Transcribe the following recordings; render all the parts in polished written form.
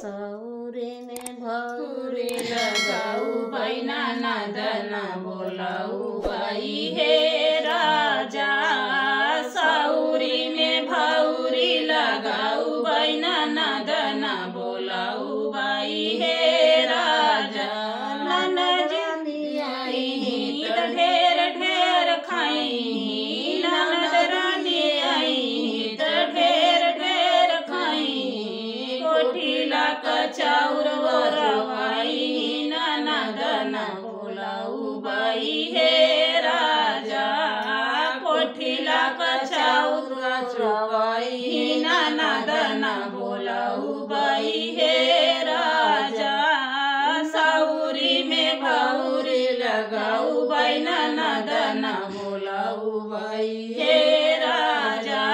सौरी में भौरी लगाऊ बाई ननद न बोलाऊ बाई हे राजा। सौरी में भौरी लगाऊ बाई ननद न बोलाऊ बाई हे राजा। ननद आई त ढेर ढेर खाई, ननद रानी आई त ढेर ढेर खाई। कोठीला कचाउर रवाई ननद न बोलाऊ बाई हे राजा। कोठीला कचाउर रवाई ननद न बोलाऊ बाई हे राजा। सौरी में भौरी लगाऊ बाई ननद न बोलाऊ बाई हे राजा।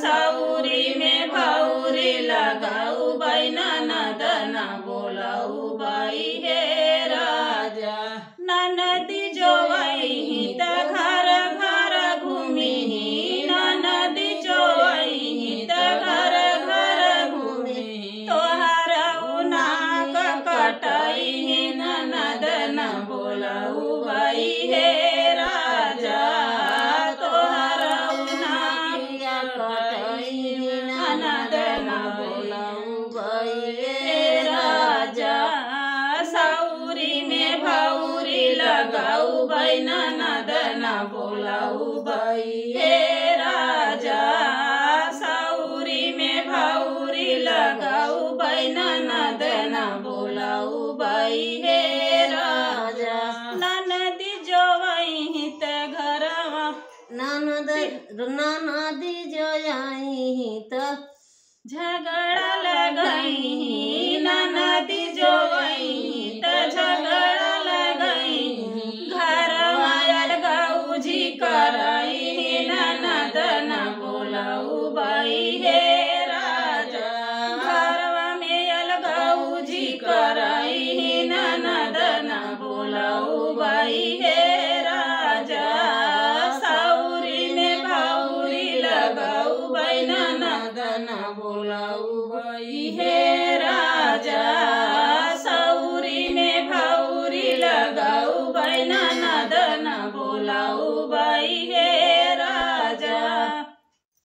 सौरी में भौरी लगाऊ बाई ननद न बोलाऊ बाई हे राजा। ननदी जोवई त घर घर घूमी, ननदी जोवई त घर घर घूमी। तोहर उनाक कटाई ननद न बोलाऊ बाई हे राजा। तोहर उनाक कटाई ननद न बोलाऊ बाई हे राजा। सौरी में भौरी लगाऊ बाई ननद न बोलाऊ बाई हे राजा। सौरी में भौरी लगाऊ बाई ननद न बोलाऊ बाई हे राजा। ननदी जोवई त घरवा ननदी जोई त झगड़ा लगई। ननदी जोवई त झगड़ा लगई। घरवा अलगाऊ जी कराई ननद न बोलाऊ बाई हे